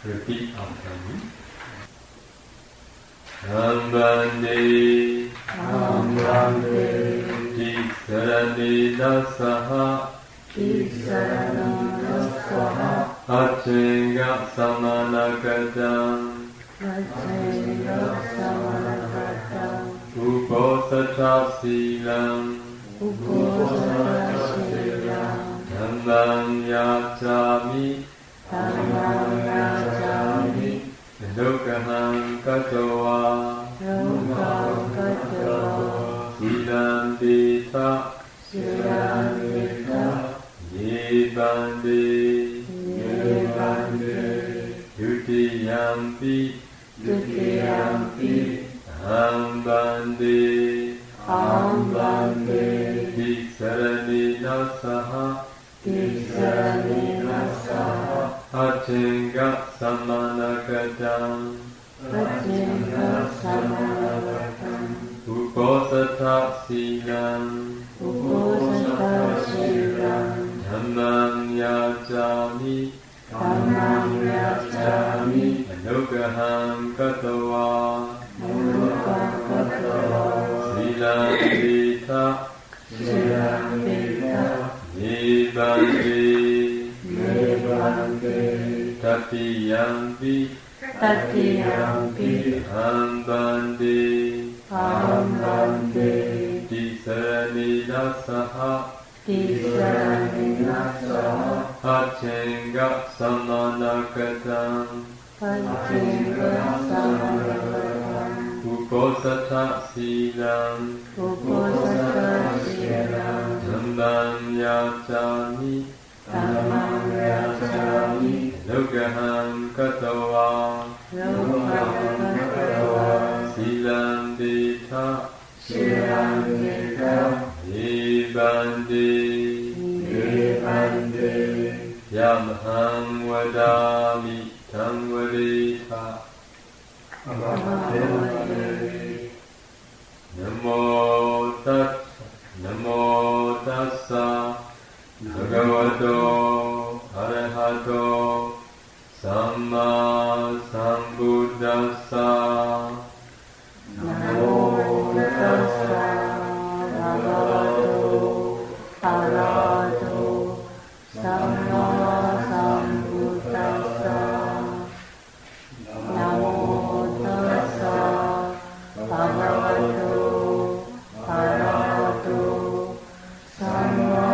Repeat after me. Ambande, ambande, Tisaranina saha, Tisaranina saha, Achenga samanakatam, Achenga samanakatam, Uposatha silam, Uposatha silam, Dhammam yacchami, Dhammam yacchami, Lokaham katowa, Lokaham katowa, Silam dita, Silam dita, Yebande, Yebande, Dutiyampi, Dutiyampi, Ambande, Ambande, Tisaranina saha, Tisaranina saha, Achenga samanakatam, Achenga samanakatam, Uposatha silam, Uposatha silam, Dhammam yacchami, Dhammam yacchami, Lokaham katowa, Lokaham katowa, Silam dita, Silam dita, Yebande, Yebande, Tatiyampi, Tatiyampi, Ambande, Ambande, Tisaranina saha, Tisaranina saha, Achenga samanakatam, Achenga samanakatam, Uposatha silam, Uposatha silam, Dhammam yacchami, Dhammam yacchami, Lokaham katowa, Lokaham katowa, Silam dita, Silam dita, Yebande, Yebande, Yamham vadami, Tam vadita, Namo tassa, Bhagavato arahato, Samma sambuddhassa. Namo tassa, Bhagavato arahato, Samma sambuddhassa. Namo tassa, Bhagavato arahato, Samma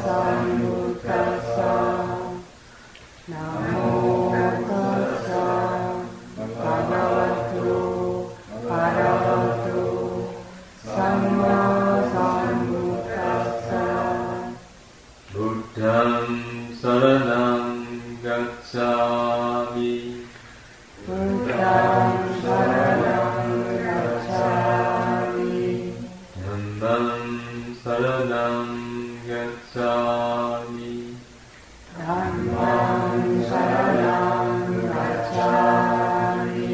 sambuddhassa. Namo tassa, Bhagavato arahato, Samma sambuddhassa. Buddham saranam gacchami, Buddham saranam gacchami, Dhammam saranam gacchami, Dhammam saranam gacchami,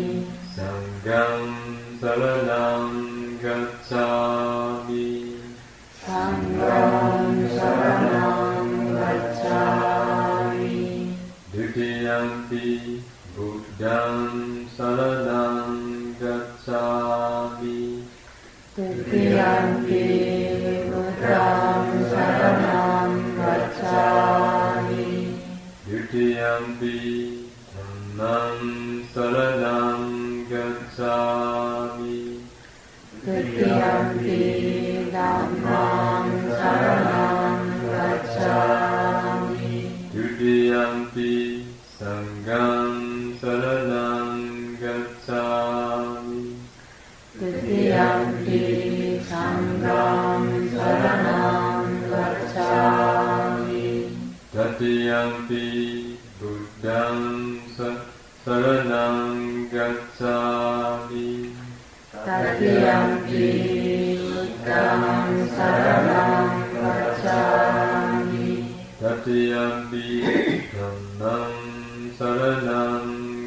Sangham saranam gacchami, Sangham saranam gacchami, Dutiyampi Buddham saranam gacchami, Dutiyampi Buddham saranam gacchami, Dutiyampi Dhammam saranam gacchami, Dutiyampi Dhammam saranam gacchami, Dutiyampi Sangham saranam gacchami, Dutiyampi Sangham saranam gacchami, Tatiyampi Buddham saranam gacchami, Tatiyampi Buddham saranam gacchami, Tatiyampi Dhammam saranam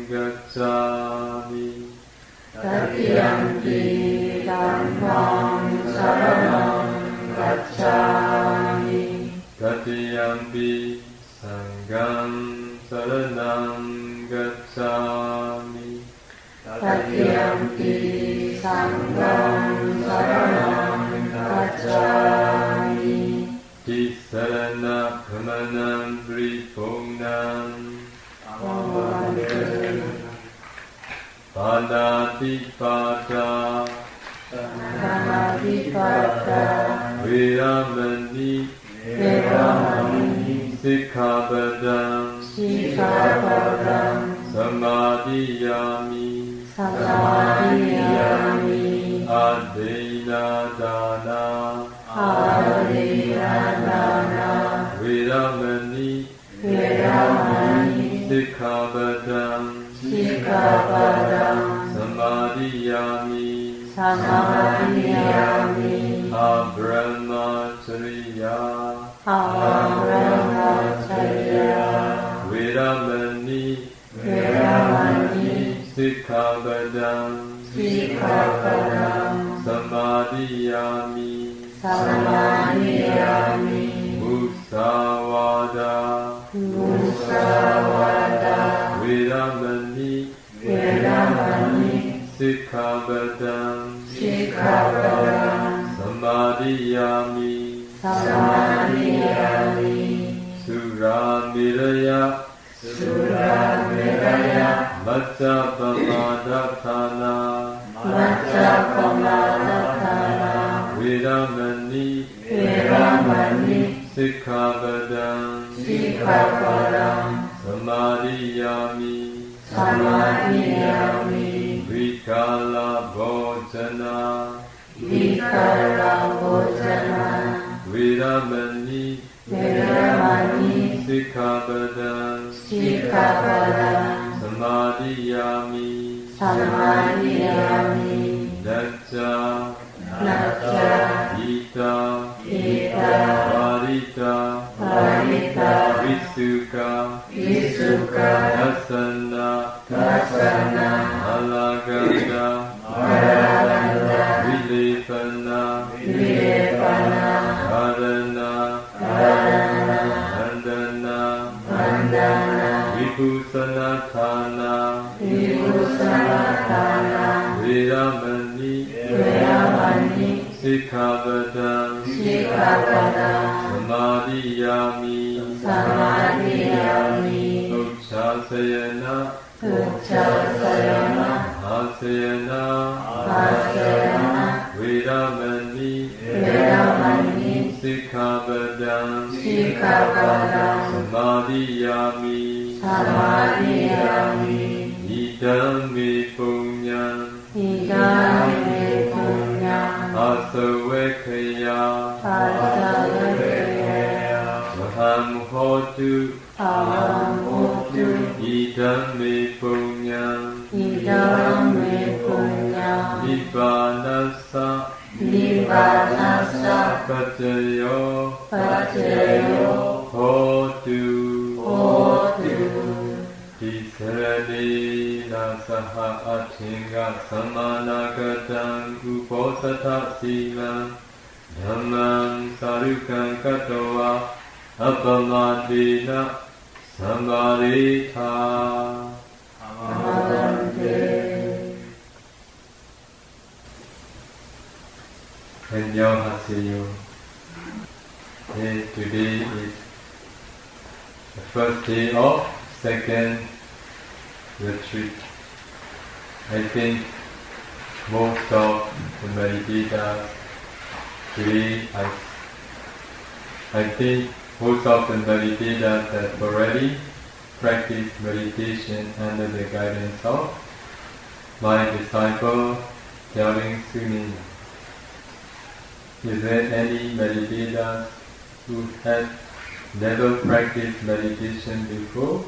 gacchami, Tatiyampi Dhammam saranam gacchami, Tatiyampi Sangham Buddham saranam gacchami. Tathiyampi sangham saranam gacchami. Tisarana pramanam vripunam. Ānāpānassati. Viramani. Sikkhapadam. Samadhiyami. Attained. Viramani. Sikkhapadam. Samadhiyami. Abrahmacharya. Viramani. Sikkhapadam. Samadhiyami. Musavada. Viramani. Sikkhapadam. Samadhiyami. Suramiraya. Maccapamadatthana. Viramani. Sikkhapadam. Samadhiyami. Vikala bhojana. Viramani. Sikkhapadam. Samadhiyami. Naca. Ita. Varita. Visuka. Dasana. Alaganda. Vipassanā. Vandana. Vipassanā. Viramani. Sikkhapadam. Samadhiyami. Uchasayana. Asayana. Viramani. Sikkhapadam. Samadhiyami. Idam me punyam. Asavekaya. Aham hotu. Idam me punyam. Vipassanā. Pacayo. Hotu. Tisarani nasaha atinga samanagatam uposatha silam dhammam sarukam katoa apamadena samvarita. Annyeonghaseyo. Today is the first day of second retreat. I think most of the meditators today, I think most of the meditators have already practiced meditation under the guidance of my disciple, Gyalin Sunim. Is there any meditators who have never practiced meditation before?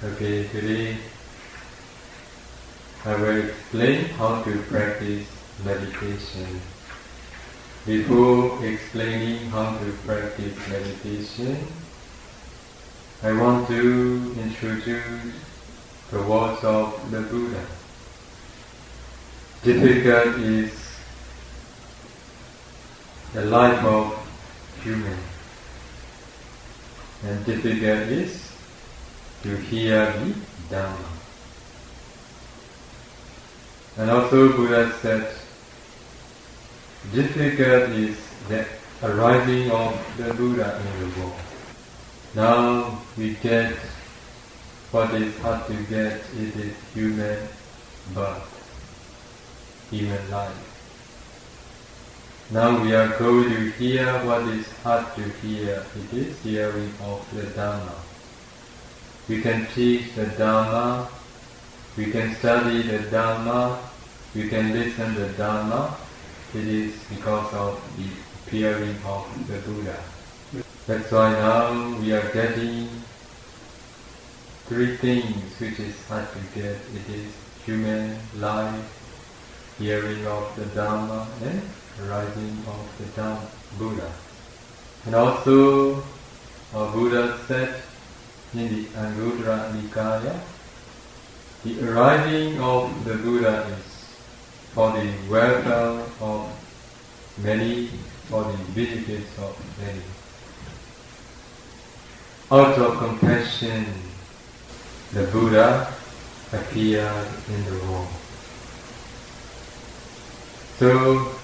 Okay, today I will explain how to practice meditation. Before explaining how to practice meditation, I want to introduce the words of the Buddha. Difficult is the life of human. and difficult is to hear the Dhamma. And also Buddha said, difficult is the arising of the Buddha in the world. Now we get what is hard to get, it is human birth, human life. Now we are going to hear what is hard to hear, it is hearing of the Dhamma. We can teach the Dhamma, we can study the Dhamma, we can listen to the Dhamma, it is because of the appearing of the Buddha. That's why now we are getting three things which is hard to get. It is human life, hearing of the Dhamma, and arising of the Dhamma, Buddha. And also, our Buddha said in the Anguttara Nikaya, the arising of the Buddha is for the welfare of many, for the benefits of many. Out of compassion, the Buddha appeared in the world. So,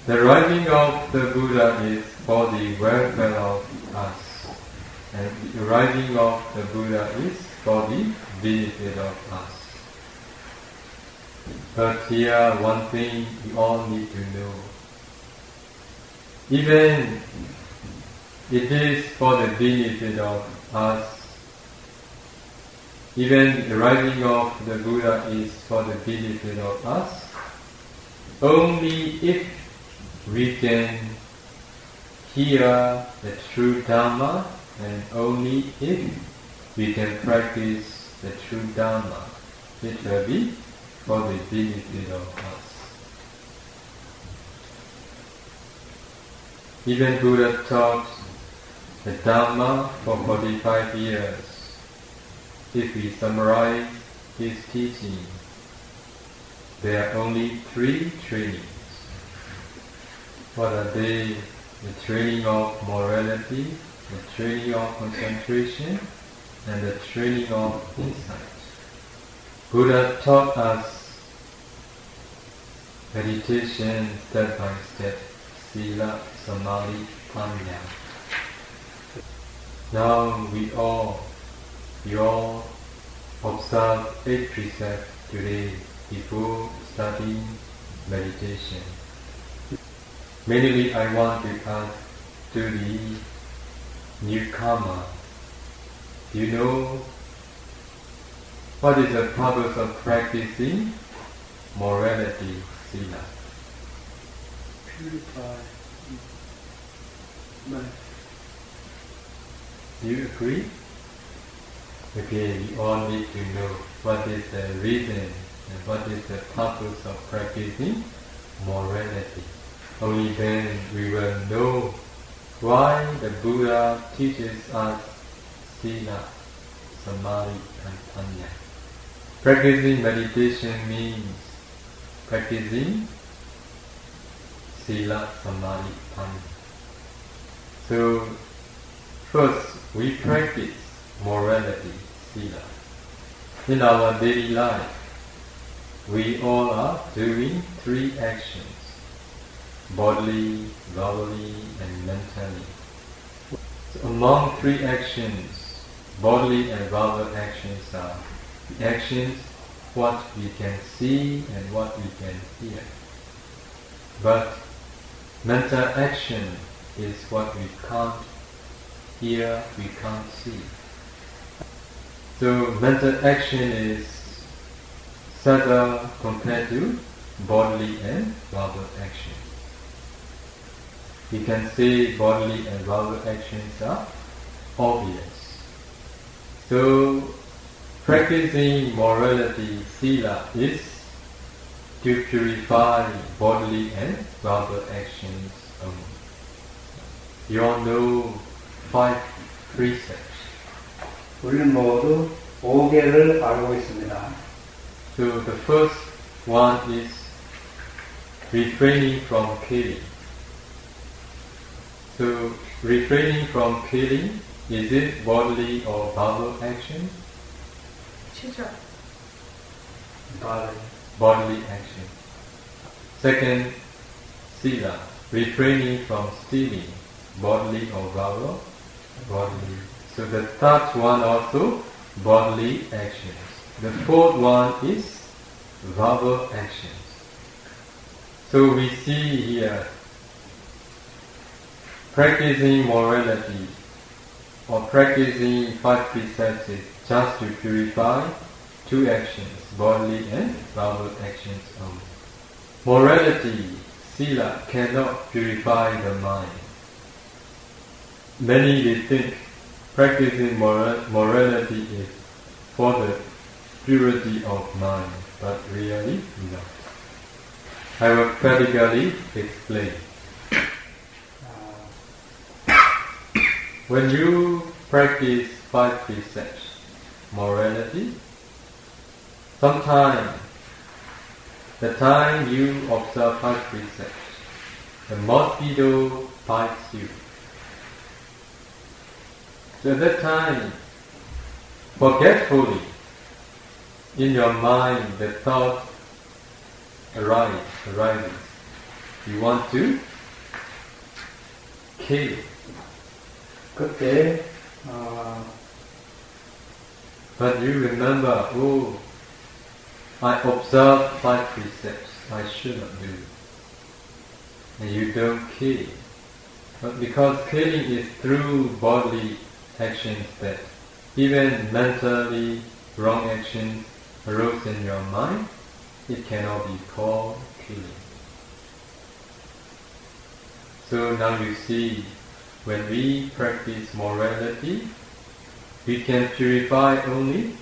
the rising of the Buddha is for the welfare of us, and the rising of the Buddha is for the benefit of us. But here, one thing we all need to know. Even it is for the benefit of us, even the rising of the Buddha is for the benefit of us, only if we can hear the true Dhamma, and only if we can practice the true Dhamma, it will be for the benefit of us. Even Buddha taught the Dhamma for 45 years. If we summarize his teaching, there are only 3 trainings. What are they? The training of morality, the training of concentration, and the training of insight. Buddha taught us meditation step by step, sila, samadhi, panya. Now we all observe 8 precepts today before starting meditation. Mainly I want to ask to the newcomer, do you know what is the purpose of practicing morality, sila? Purify mind. Do you agree? Okay, we all need to know what is the reason and what is the purpose of practicing morality. Only then we will know why the Buddha teaches us sila, samadhi and panya. Practicing meditation means practicing sila, samadhi, panya. So first we practice morality, sila. In our daily life, we all are doing 3 actions: bodily, verbally, and mentally. So among 3 actions, bodily and verbal actions are the actions what we can see and what we can hear. But mental action is what we can't hear, we can't see. So mental action is subtle compared to bodily and verbal action. We can say bodily and verbal actions are obvious. So practicing morality, sila, is to purify bodily and verbal actions only. You all know 5 precepts. 우리 모두 5개를 알고 있습니다. So the first one is refraining from killing. So refraining from killing, is it bodily or verbal action? Bodily action. Second, sila, refraining from stealing, bodily or verbal? Bodily. So the third one also, bodily actions. The fourth one is verbal actions. So we see here, practicing morality or practicing 5 precepts is just to purify 2 actions, bodily and verbal actions only. Morality, sila, cannot purify the mind. Many they think practicing morality is for the purity of mind, but really not. I will practically explain. When you practice 5 precepts, morality, sometimes the time you observe 5 precepts, the mosquito bites you. So at that time, forgetfully, in your mind the thought arises. You want to kill. 그때 But you remember, I observed 5 precepts, I should not do it. And you don't kill. But because killing is through bodily actions that even mentally wrong actions arose in your mind, it cannot be called killing. So now you see, when we practice morality, we can purify only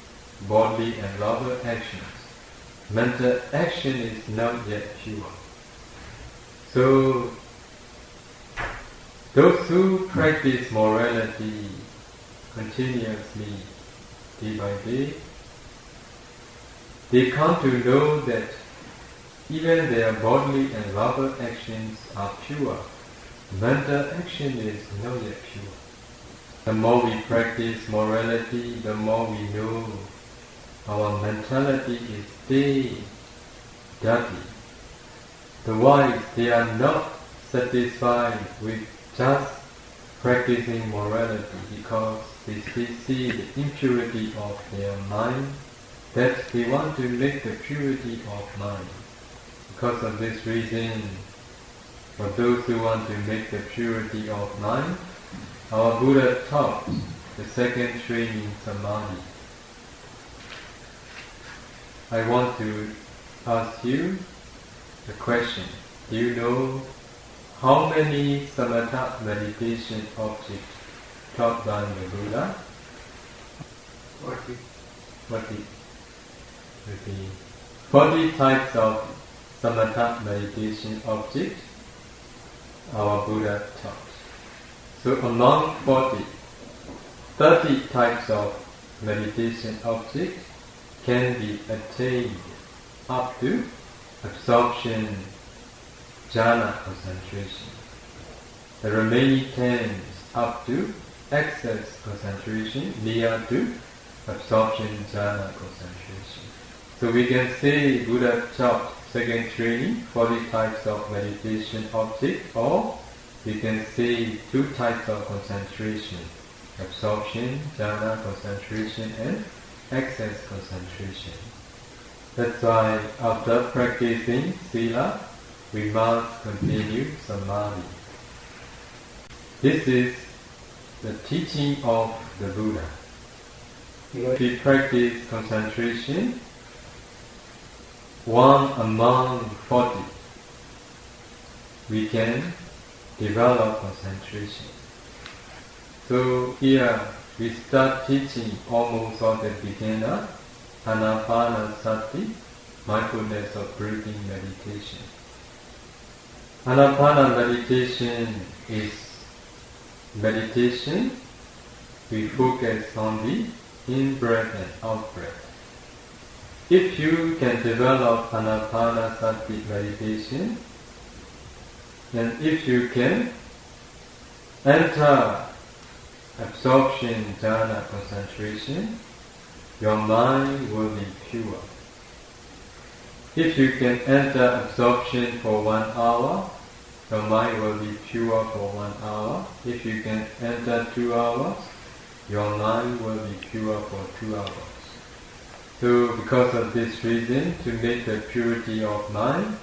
bodily and verbal actions. Mental action is not yet pure. So, those who practice morality continuously, day by day, they come to know that even their bodily and verbal actions are pure. Mental action is not yet pure. The more we practice morality, the more we know our mentality is still dirty. The wise, they are not satisfied with just practicing morality because they still see the impurity of their mind, that they want to make the purity of mind. Because of this reason, for those who want to make the purity of mind, our Buddha taught the second training, Samadhi. I want to ask you the question. Do you know how many Samatha meditation objects taught by the Buddha? 40 types of Samatha meditation objects our Buddha taught. So among 40, 30 types of meditation objects can be attained up to absorption, jhāna concentration. The remaining 10 up to excess concentration, near to absorption, jhāna concentration. So we can say Buddha taught second training, 40 types of meditation objects, or we can say 2 types of concentration, absorption, jhāna concentration, and excess concentration. That's why after practicing sila, we must continue samadhi. This is the teaching of the Buddha. If we practice concentration, one among 40, we can develop concentration. So here we start teaching almost at the beginner, ānāpānassati, mindfulness-of-breathing meditation. Ānāpāna meditation is meditation. We focus on the in-breath and out-breath. If you can develop ānāpānassati meditation, and if you can enter absorption, jhāna, concentration, your mind will be pure. If you can enter absorption for 1 hour, your mind will be pure for 1 hour. If you can enter 2 hours, your mind will be pure for 2 hours. So because of this reason, to make the purity of mind,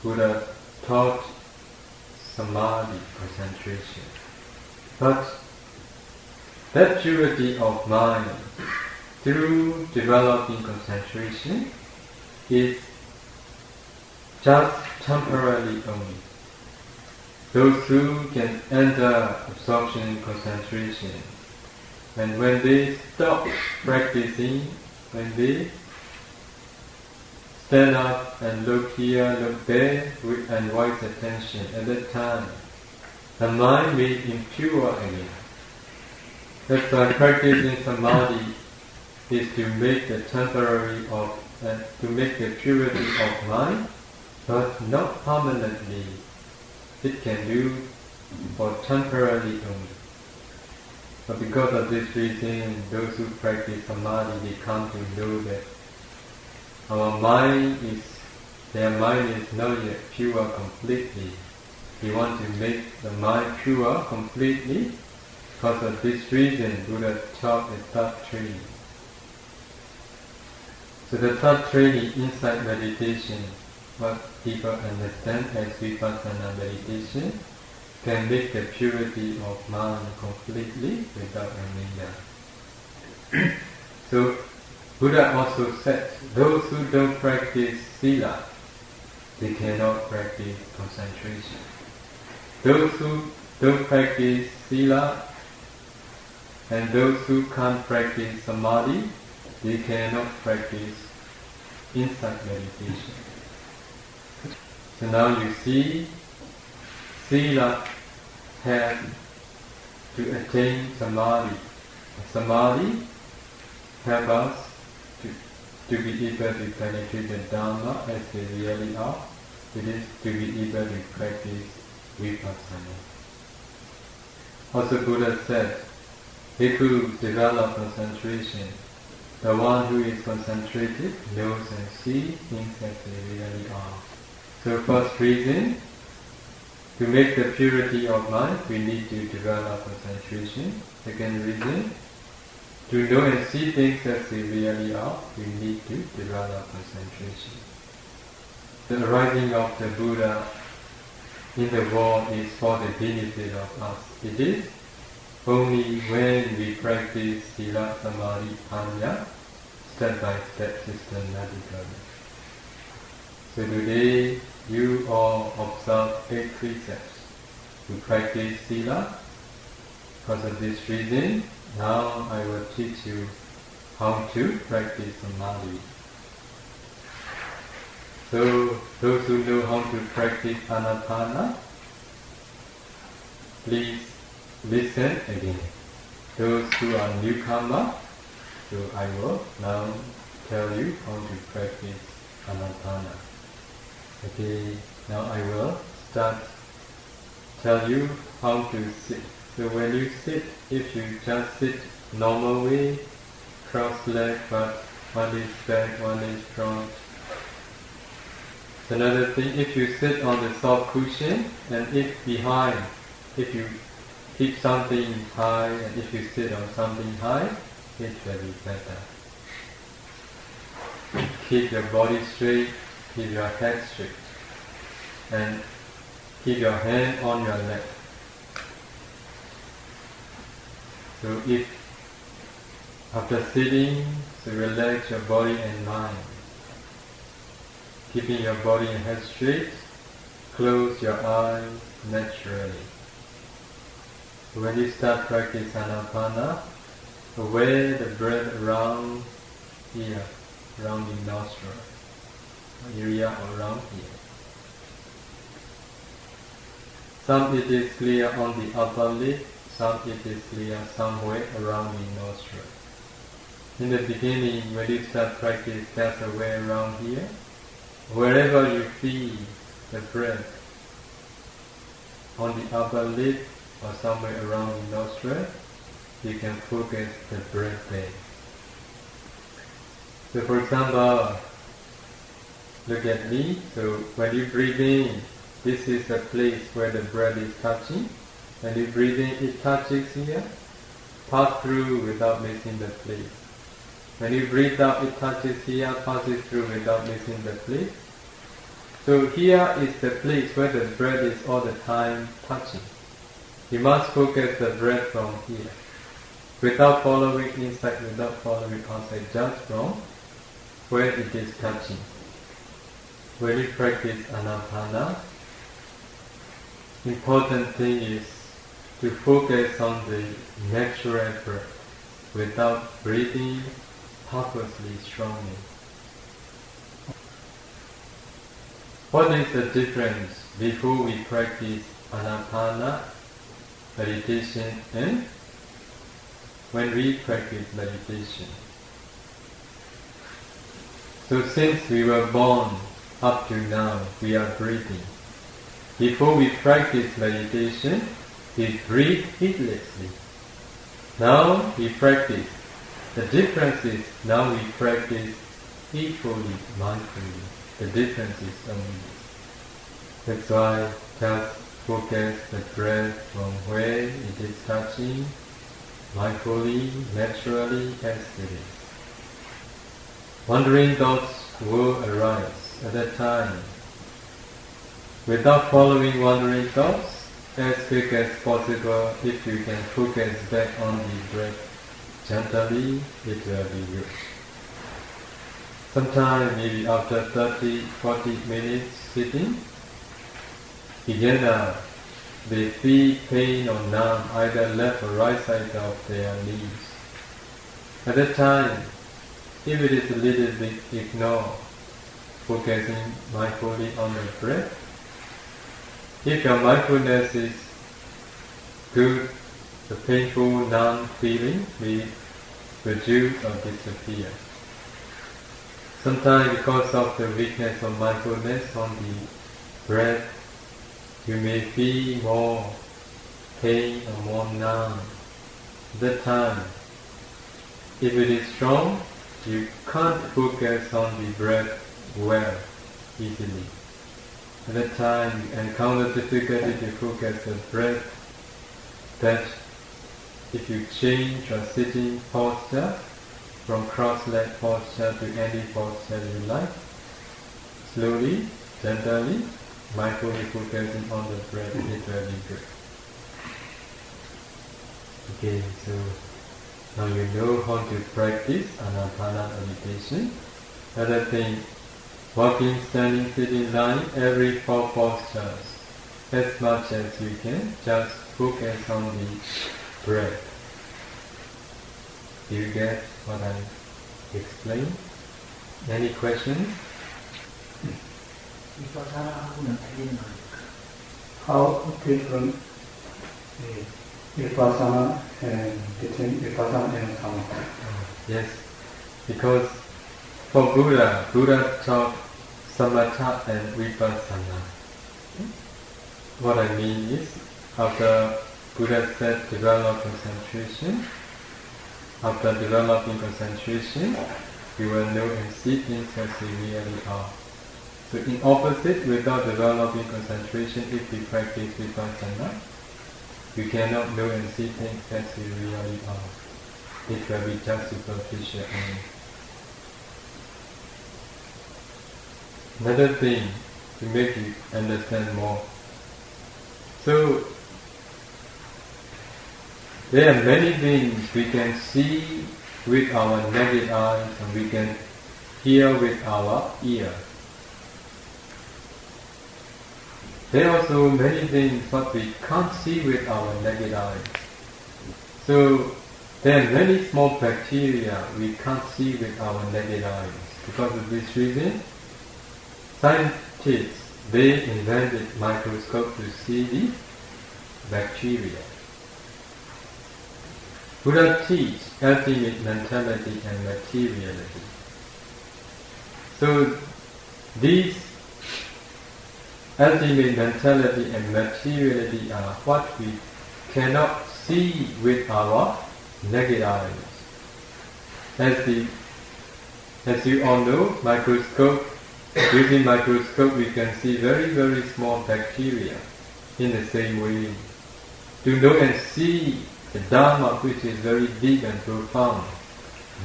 Buddha taught samadhi, concentration. But that purity of mind, through developing concentration, is just temporarily only. Those who can enter absorption, concentration, and when they stop practicing, when they stand up and look here, look there, and wise attention, at that time, the mind may impure again. That's why practicing samadhi is to make the temporary of, to make the purity of mind, but not permanently. It can do for temporarily only. But because of this reason, those who practice samadhi, they come to know that their mind is not yet pure completely. We want to make the mind pure completely. Because of this reason, Buddha taught the third training. So the third training inside meditation, what people understand as Vipassanā meditation, can make the purity of mind completely without anger. So Buddha also said, those who don't practice sila, they cannot practice concentration. Those who don't practice sila and those who can't practice samadhi, they cannot practice insight meditation. So now you see, sila has to attain samadhi. Samadhi helps us to be able to penetrate the Dhamma as they really are. It is to be able to practice Vipassanā. Also Buddha said, bhikkhus develop concentration. The one who is concentrated knows and sees things as they really are. So first reason, to make the purity of mind, we need to develop concentration. Second reason, to know and see things as they really are, we need to develop concentration. The arising of the Buddha in the world is for the benefit of us. It is only when we practice sila, samadhi, panya, step by step, systematically. So today you all observe 8 precepts to practice sila. Because of this reason, now I will teach you how to practice samadhi. So those who know how to practice ānāpāna, please listen again. Those who are newcomer, so I will now tell you how to practice ānāpāna. Okay, now I will start tell you how to sit. So when you sit, if you just sit normal way, cross leg, but one is back, one is front. Another thing, if you sit on the soft cushion, and if behind, if you keep something high, and if you sit on something high, it will be better. Keep your body straight, keep your head straight, and keep your hand on your leg. So if after sitting, so relax your body and mind. Keeping your body and head straight, close your eyes naturally. When you start practice ānāpāna, wear the breath around here, around the nostril, area around here. Some it is clear on the upper lip, some it is clear somewhere around the nostril. In the beginning, when you start practice, cast away around here. Wherever you feel the breath, on the upper lip, or somewhere around the nostril, you can focus the breath there. So for example, look at me. So when you breathe in, this is the place where the breath is touching. When you breathe in, it touches here. Pass through without missing the place. When you breathe out, it touches here, passes through without missing the place. So here is the place where the breath is all the time touching. You must focus the breath from here, without following inside, without following outside, just from where it is touching. When you practice ānāpāna, important thing is to focus on the natural breath, without breathing purposely strongly. What is the difference before we practice ānāpāna meditation and when we practice meditation? So since we were born up to now, we are breathing. Before we practice meditation, we breathe heedlessly. Now we practice. The difference is now we practice equally, mindfully. The difference is only this. That's why just focus the breath from where it is touching, mindfully, naturally, as it is. Wandering thoughts will arise at that time. Without following wandering thoughts, as quick as possible, if you can focus back on the breath gently, it will be good. Sometime maybe after 30-40 minutes sitting, beginner, they feel pain or numb either left or right side of their knees. At that time, if it is a little bit ignore, focusing mindfully on the breath, if your mindfulness is good, the painful numb feeling will reduce or disappear. Sometimes because of the weakness of mindfulness on the breath, you may feel more pain or more numb. At that time, if it is strong, you can't focus on the breath well, easily. At that time, you encounter difficulty to focus the breath. That if you change your sitting posture from cross-leg posture to any posture you like, slowly, gently, mindfully focusing on the breath, it will be good. Okay, so now you know how to practice ānāpāna meditation. Other thing, walking, standing, sitting, lying, every 4 postures, as much as you can, just focus on the breath. Do you get what I explained? Any questions? Vipassanā 틀린 거니까. How different is Vipassanā and between Vipassanā and Samatha? Yes, because for Buddha taught Samatha and Vipassanā. What I mean is, after Buddha said develop concentration, after developing concentration, you will know and see things as they really are. So in opposite, without developing concentration, if we practice Vipassanā, you cannot know and see things as they really are. It will be just superficial only. Another thing to make you understand more. So there are many things we can see with our naked eyes and we can hear with our ear. There are also many things what we can't see with our naked eyes. So there are many small bacteria we can't see with our naked eyes. Because of this reason, scientists, they invented microscope to see the bacteria. Buddha teaches ultimate mentality and materiality. So these ultimate mentality and materiality are what we cannot see with our naked eyes. As you all know, using microscope we can see very, very small bacteria. In the same way, to know and see the Dharma, which is very deep and profound,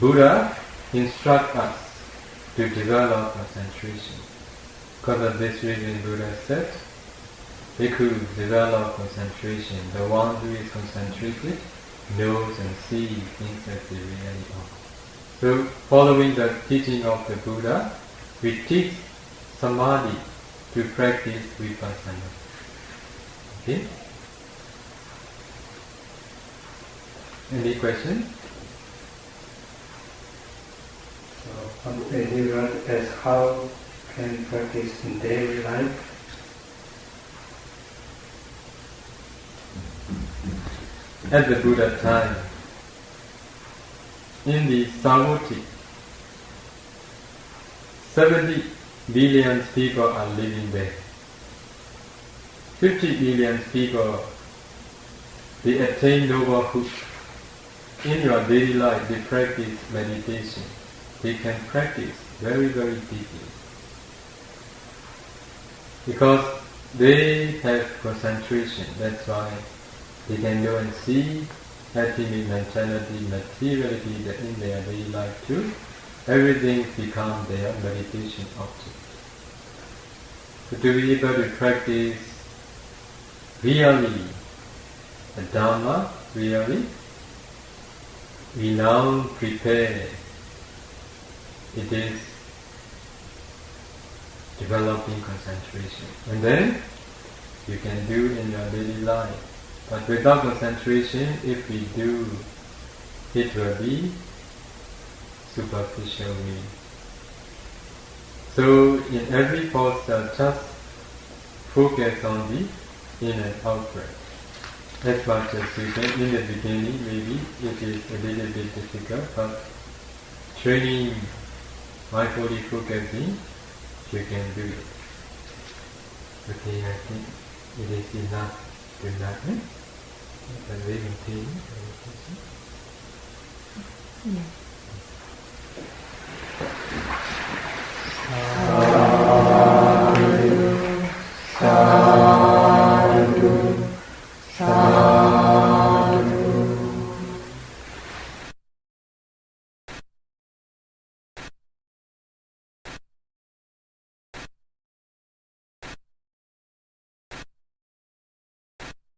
Buddha instructs us to develop concentration. Because of this reason, Buddha said, Bhikkhu, develop concentration. The one who is concentrated knows and sees things as they really are. So, following the teaching of the Buddha, we teach Samadhi to practice Vipassanā. Okay? Any question? So, one way he wrote as how can practice in daily life? At the Buddha time, in the Savatthi, 70 billion people are living there. 50 billion people, they attain noblehood. In your daily life, they practice meditation. They can practice very, very deeply. Because they have concentration, that's why they can go and see ultimate mentality, materiality that in their daily life too. Everything becomes their meditation object. So to be able to practice really the Dhamma, really, we now prepare. It is developing concentration. And then you can do in your daily life. But without concentration, if we do, it will be superficial way. So in every posture, just focus on the in and out breath. As much as you can. In the beginning, maybe it is a little bit difficult, but training, mindfully focusing, you can do it. Okay, I think it is enough to that. Can we continue? Yes.